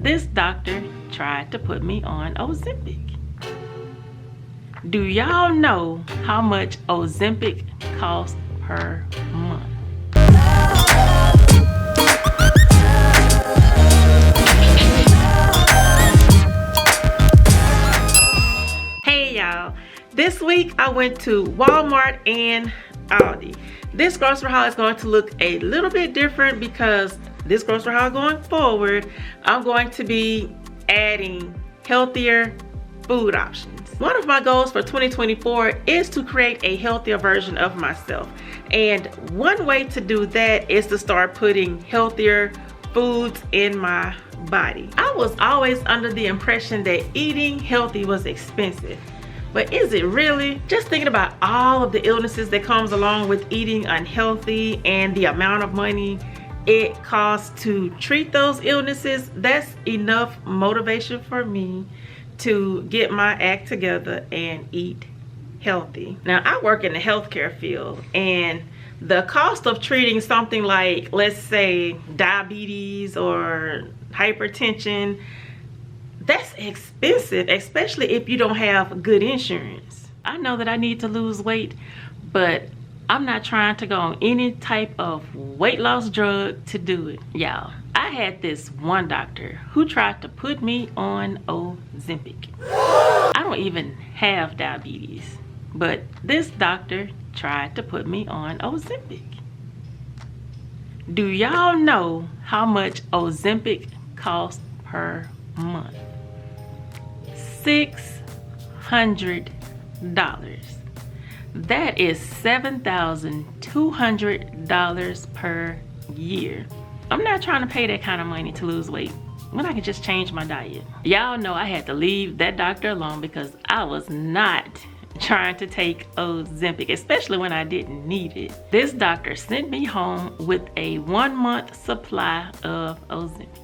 This doctor tried to put me on Ozempic. Do y'all know how much Ozempic costs per month? Hey y'all, this week I went to Walmart and Aldi. This grocery haul is going to look a little bit different because this grocery haul going forward, I'm going to be adding healthier food options. One of my goals for 2024 is to create a healthier version of myself. And one way to do that is to start putting healthier foods in my body. I was always under the impression that eating healthy was expensive. But is it really? Just thinking about all of the illnesses that comes along with eating unhealthy and the amount of money it costs to treat those illnesses, that's enough motivation for me to get my act together and eat healthy. Now, I work in the healthcare field, and the cost of treating something like, let's say, diabetes or hypertension, that's expensive, especially if you don't have good insurance. I know that I need to lose weight, but I'm not trying to go on any type of weight loss drug to do it. Y'all, I had this one doctor who tried to put me on Ozempic. I don't even have diabetes, but this doctor tried to put me on Ozempic. Do y'all know how much Ozempic costs per month? $600. That is $7,200 per year. I'm not trying to pay that kind of money to lose weight when I can just change my diet. Y'all know I had to leave that doctor alone because I was not trying to take Ozempic, especially when I didn't need it. This doctor sent me home with a 1-month supply of Ozempic.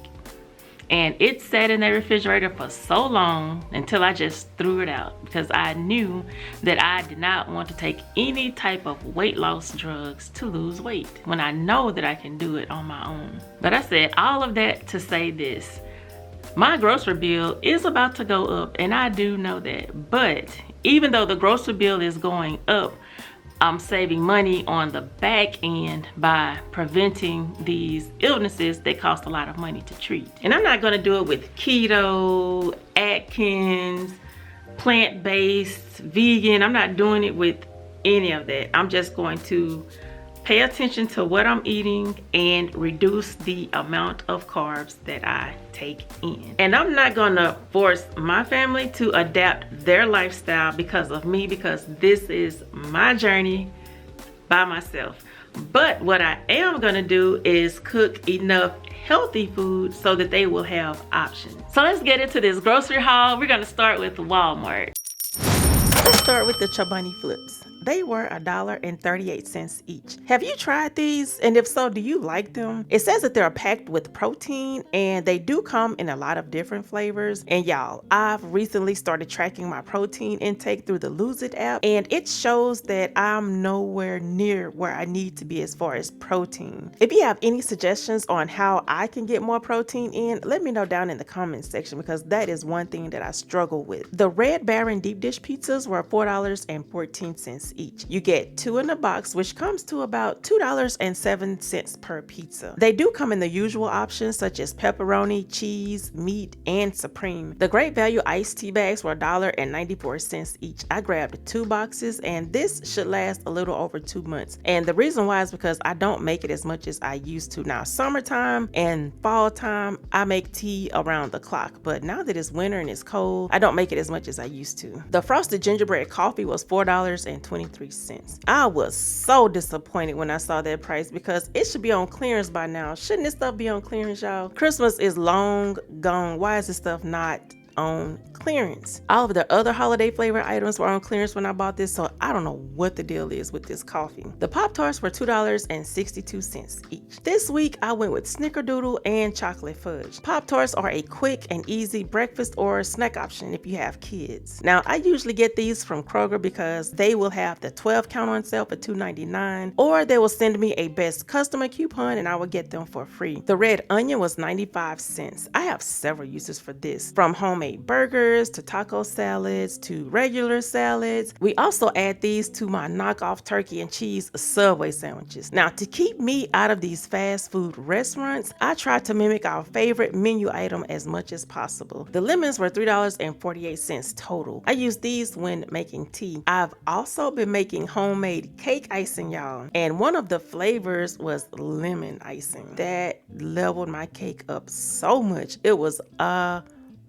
And it sat in the refrigerator for so long until I just threw it out because I knew that I did not want to take any type of weight loss drugs to lose weight when I know that I can do it on my own. But I said all of that to say this. My grocery bill is about to go up, and I do know that. But even though the grocery bill is going up, I'm saving money on the back end by preventing these illnesses that cost a lot of money to treat. And I'm not gonna do it with keto, Atkins, plant-based, vegan. I'm not doing it with any of that. I'm just going to pay attention to what I'm eating and reduce the amount of carbs that I take in. And I'm not gonna force my family to adapt their lifestyle because of me, because this is my journey by myself. But what I am gonna do is cook enough healthy food so that they will have options. So let's get into this grocery haul. We're gonna start with Walmart. Let's start with the Chobani Flips. They were $1.38 each. Have you tried these? And if so, do you like them? It says that they're packed with protein, and they do come in a lot of different flavors. And y'all, I've recently started tracking my protein intake through the Lose It app, and it shows that I'm nowhere near where I need to be as far as protein. If you have any suggestions on how I can get more protein in, let me know down in the comments section, because that is one thing that I struggle with. The Red Baron deep dish pizzas were $4.14 each. You get 2 in a box, which comes to about $2.07 per pizza. They do come in the usual options such as pepperoni, cheese, meat, and supreme. The Great Value iced tea bags were $1.94 each. I grabbed 2 boxes, and this should last a little over 2 months. And the reason why is because I don't make it as much as I used to. Now, summertime and fall time, I make tea around the clock, but now that it's winter and it's cold, I don't make it as much as I used to. The frosted gingerbread coffee was $4.23. I was so disappointed when I saw that price because it should be on clearance by now. Shouldn't this stuff be on clearance, y'all? Christmas is long gone. Why is this stuff not on clearance. All of the other holiday flavor items were on clearance when I bought this, so I don't know what the deal is with this coffee. The Pop-Tarts were $2.62 each. This week, I went with Snickerdoodle and chocolate fudge. Pop-Tarts are a quick and easy breakfast or snack option if you have kids. Now, I usually get these from Kroger because they will have the 12 count on sale for $2.99, or they will send me a best customer coupon and I will get them for free. The red onion was 95 cents. I have several uses for this, from homemade burgers to taco salads to regular salads. We also add these to my knockoff turkey and cheese Subway sandwiches. Now, to keep me out of these fast food restaurants, I try to mimic our favorite menu item as much as possible. The lemons were $3.48 total. I use these when making tea. I've also been making homemade cake icing, y'all, and one of the flavors was lemon icing. That leveled my cake up so much. It was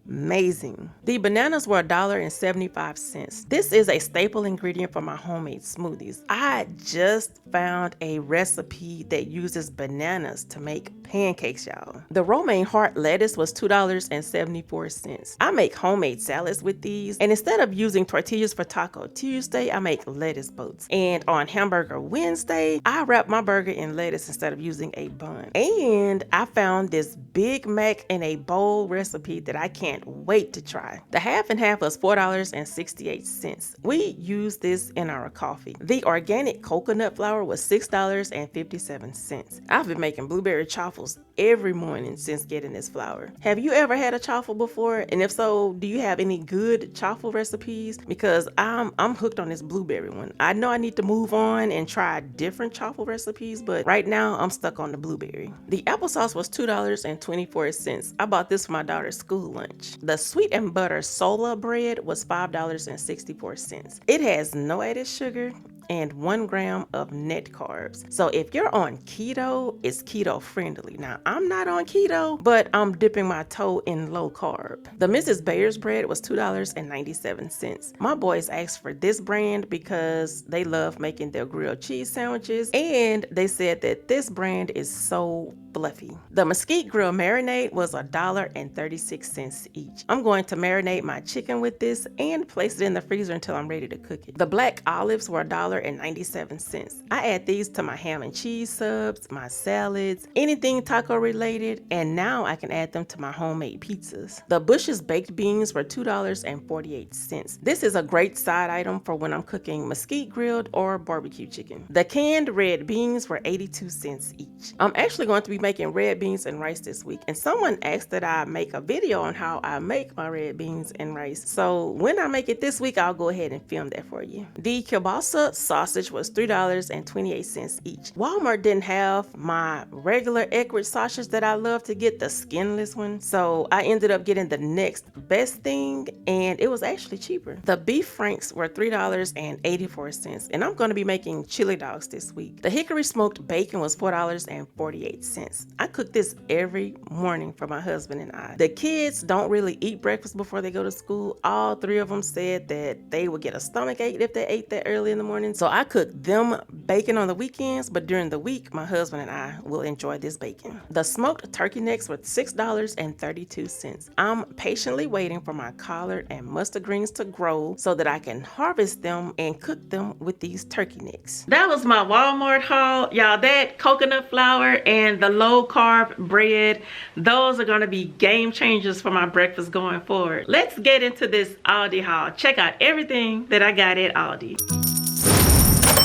amazing. The bananas were $1.75. This is a staple ingredient for my homemade smoothies. I just found a recipe that uses bananas to make pancakes, y'all. The romaine heart lettuce was $2.74. I make homemade salads with these, and instead of using tortillas for Taco Tuesday, I make lettuce boats. And on Hamburger Wednesday, I wrap my burger in lettuce instead of using a bun. And I found this Big Mac in a bowl recipe that I can't wait to try. The half and half was $4.68. We use this in our coffee. The organic coconut flour was $6.57. I've been making blueberry chaffles every morning since getting this flour. Have you ever had a chaffle before? And if so, do you have any good chaffle recipes? Because I'm hooked on this blueberry one. I know I need to move on and try different chaffle recipes, but right now I'm stuck on the blueberry. The applesauce was $2.24. I bought this for my daughter's school lunch. The sweet and butter Sola bread was $5.64. It has no added sugar and 1 gram of net carbs. So if you're on keto, it's keto friendly. Now, I'm not on keto, but I'm dipping my toe in low carb. The Mrs. Bayer's bread was $2.97. My boys asked for this brand because they love making their grilled cheese sandwiches, and they said that this brand is so fluffy. The mesquite grill marinade was $1.36 each. I'm going to marinate my chicken with this and place it in the freezer until I'm ready to cook it. The black olives were $1.97. I add these to my ham and cheese subs, my salads, anything taco related, and now I can add them to my homemade pizzas. The Bush's baked beans were $2.48. This is a great side item for when I'm cooking mesquite grilled or barbecue chicken. The canned red beans were 82 cents each. I'm actually going to be making red beans and rice this week, and someone asked that I make a video on how I make my red beans and rice. So when I make it this week, I'll go ahead and film that for you. The kielbasa sausage was $3.28 each. Walmart didn't have my regular Eckrich sausage that I love to get, the skinless one, so I ended up getting the next best thing, and it was actually cheaper. The beef franks were $3.84, and I'm going to be making chili dogs this week. The hickory smoked bacon was $4.48. I cook this every morning for my husband and I. The kids don't really eat breakfast before they go to school. All 3 of them said that they would get a stomach ache if they ate that early in the morning. So I cook them bacon on the weekends, but during the week, my husband and I will enjoy this bacon. The smoked turkey necks were $6.32. I'm patiently waiting for my collard and mustard greens to grow so that I can harvest them and cook them with these turkey necks. That was my Walmart haul. Y'all, that coconut flour and the low carb bread, those are going to be game changers for my breakfast going forward. Let's get into this Aldi haul. Check out everything that I got at Aldi.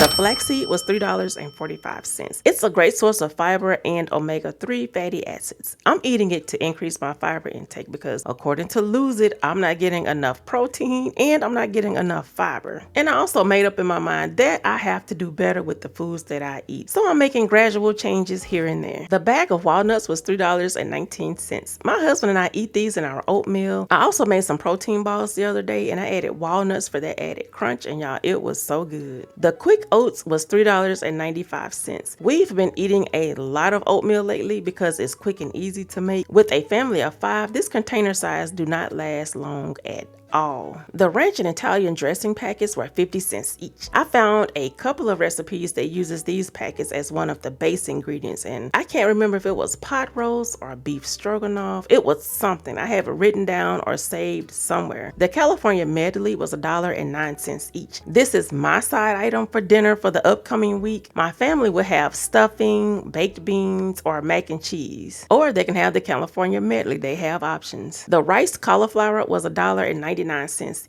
The flaxseed was $3.45. It's a great source of fiber and omega-3 fatty acids. I'm eating it to increase my fiber intake because according to Lose It, I'm not getting enough protein and I'm not getting enough fiber. And I also made up in my mind that I have to do better with the foods that I eat. So I'm making gradual changes here and there. The bag of walnuts was $3.19. My husband and I eat these in our oatmeal. I also made some protein balls the other day and I added walnuts for that added crunch, and y'all, it was so good. The quick oats was $3.95. We've been eating a lot of oatmeal lately because it's quick and easy to make. With a family of 5, this container size do not last long at all. The ranch and Italian dressing packets were 50 cents each. I found a couple of recipes that uses these packets as one of the base ingredients, and I can't remember if it was pot roast or beef stroganoff. It was something. I have it written down or saved somewhere. The California medley was $1.09 each. This is my side item for dinner for the upcoming week. My family will have stuffing, baked beans, or mac and cheese. Or they can have the California medley. They have options. The rice cauliflower was $1.99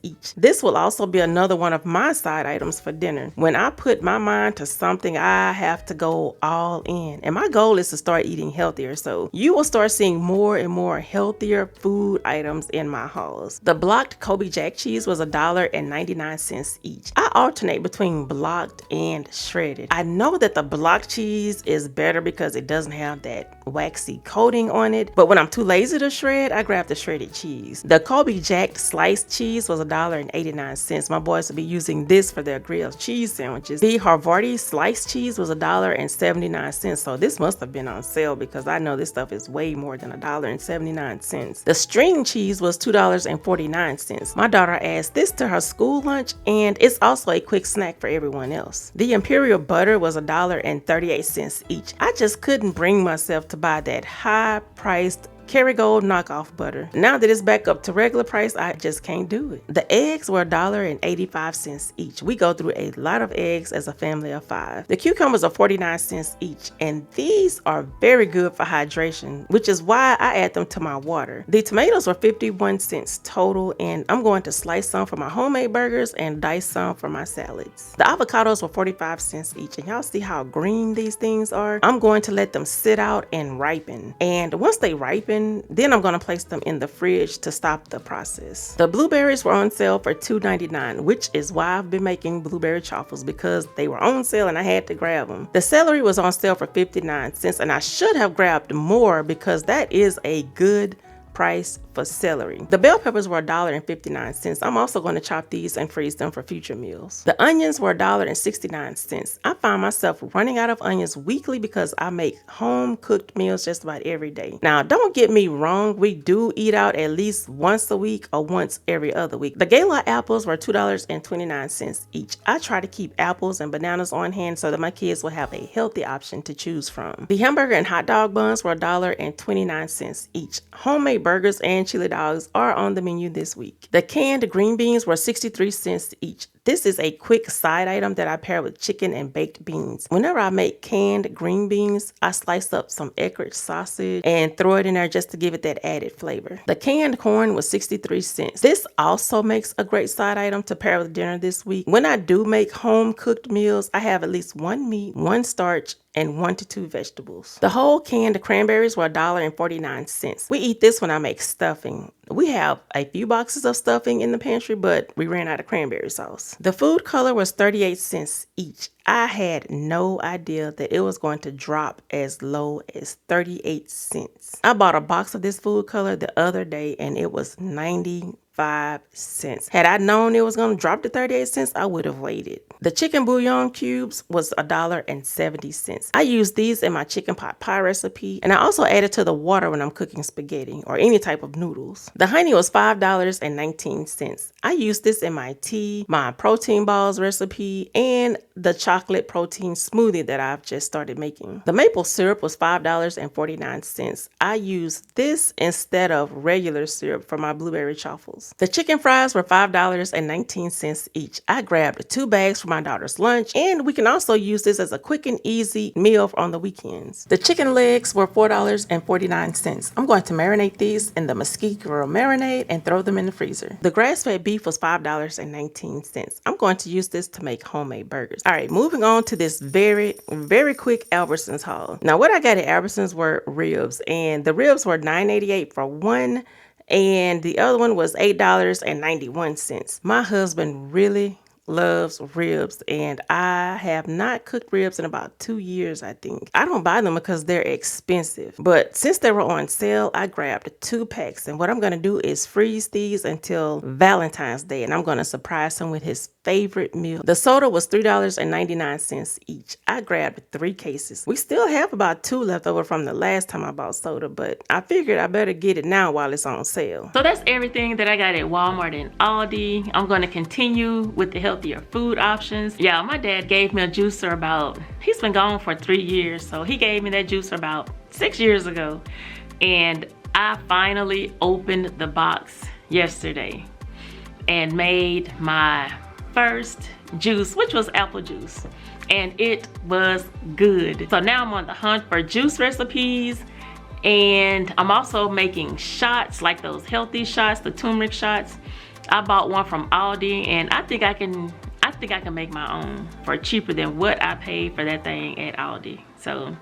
each. This will also be another one of my side items for dinner. When I put my mind to something, I have to go all in. And my goal is to start eating healthier. So you will start seeing more and more healthier food items in my hauls. The blocked Kobe Jack cheese was $1.99 each. I alternate between blocked and shredded. I know that the blocked cheese is better because it doesn't have that waxy coating on it. But when I'm too lazy to shred, I grab the shredded cheese. The Kobe Jack sliced cheese was $1.89. My boys will be using this for their grilled cheese sandwiches. The Havarti sliced cheese was $1.79. So this must have been on sale because I know this stuff is way more than $1.79. The string cheese was $2.49. My daughter adds this to her school lunch, and it's also a quick snack for everyone else. The imperial butter was $1.38 each. I just couldn't bring myself to buy that high-priced Kerrygold knockoff butter. Now that it's back up to regular price, I just can't do it. The eggs were $1.85 each. We go through a lot of eggs as a family of 5. The cucumbers are 49 cents each, and these are very good for hydration, which is why I add them to my water. The tomatoes were 51 cents total, and I'm going to slice some for my homemade burgers and dice some for my salads. The avocados were 45 cents each, and y'all see how green these things are? I'm going to let them sit out and ripen, and once they ripen, then I'm going to place them in the fridge to stop the process. The blueberries were on sale for $2.99, which is why I've been making blueberry chaffles, because they were on sale and I had to grab them. The celery was on sale for 59 cents, and I should have grabbed more because that is a good price for celery. The bell peppers were $1.59. I'm also going to chop these and freeze them for future meals. The onions were $1.69. I find myself running out of onions weekly because I make home cooked meals just about every day. Now, don't get me wrong, we do eat out at least once a week or once every other week. The Gala apples were $2.29 each. I try to keep apples and bananas on hand so that my kids will have a healthy option to choose from. The hamburger and hot dog buns were $1.29 each. Homemade burgers and chili dogs are on the menu this week. The canned green beans were 63 cents each. This is a quick side item that I pair with chicken and baked beans. Whenever I make canned green beans, I slice up some Eckrich sausage and throw it in there just to give it that added flavor. The canned corn was 63 cents. This also makes a great side item to pair with dinner this week. When I do make home cooked meals, I have at least 1 meat, 1 starch, and 1 to 2 vegetables. The whole canned cranberries were $1.49. We eat this when I make stuffing. We have a few boxes of stuffing in the pantry, but we ran out of cranberry sauce. The food color was 38 cents each. I had no idea that it was going to drop as low as 38 cents. I bought a box of this food color the other day and it was 95 cents. Had I known it was going to drop to 38 cents, I would have waited. The chicken bouillon cubes was $1.70. I use these in my chicken pot pie recipe, and I also add it to the water when I'm cooking spaghetti or any type of noodles. The honey was $5.19. I use this in my tea, my protein balls recipe, and the chocolate protein smoothie that I've just started making. The maple syrup was $5.49. I use this instead of regular syrup for my blueberry chaffles. The chicken fries were $5.19 each. I grabbed 2 bags for my daughter's lunch, and we can also use this as a quick and easy meal on the weekends. The chicken legs were $4.49. I'm going to marinate these in the mesquite grill marinade and throw them in the freezer. The grass-fed beef was $5.19. I'm going to use this to make homemade burgers. All right, moving on to this very quick Albertsons haul. Now, what I got at Albertsons were ribs, and the ribs were $9.88 for one, and the other one was $8.91. My husband really loves ribs, and I have not cooked ribs in about 2 years, I think. I don't buy them because they're expensive, but since they were on sale, I grabbed 2 packs, and what I'm going to do is freeze these until Valentine's Day, and I'm going to surprise him with his favorite meal. The soda was $3.99 each. I grabbed 3 cases. We still have about 2 left over from the last time I bought soda, but I figured I better get it now while it's on sale. So that's everything that I got at Walmart and Aldi. I'm going to continue with the healthier food options. Yeah, my dad gave me a juicer he's been gone for 3 years, so he gave me that juicer about 6 years ago. And I finally opened the box yesterday and made my first juice, which was apple juice, and it was good. So now I'm on the hunt for juice recipes, and I'm also making shots, like those healthy shots, the turmeric shots. I bought one from Aldi, and I think I can make my own for cheaper than what I paid for that thing at Aldi. So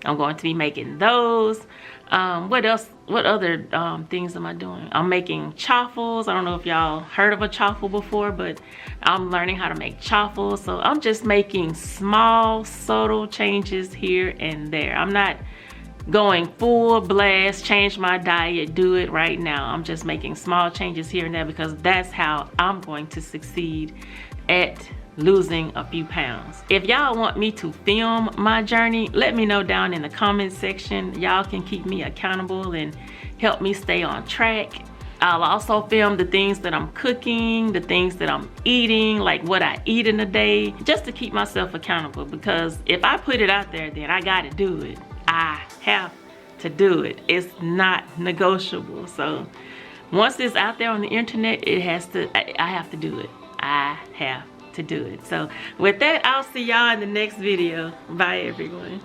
I'm going to be making those. What else? What other things am I doing? I'm making chaffles. I don't know if y'all heard of a chaffle before, but I'm learning how to make chaffles. So I'm just making small, subtle changes here and there. I'm not going full blast, change my diet, do it right now. I'm just making small changes here and there because that's how I'm going to succeed at losing a few pounds. If y'all want me to film my journey, let me know down in the comment section. Y'all can keep me accountable and help me stay on track. I'll also film the things that I'm cooking, the things that I'm eating, like what I eat in a day, just to keep myself accountable, because if I put it out there, then I gotta do it. I have to do it. It's not negotiable. So once it's out there on the internet, I have to do it. I have to do it. So with that, I'll see y'all in the next video. Bye everyone.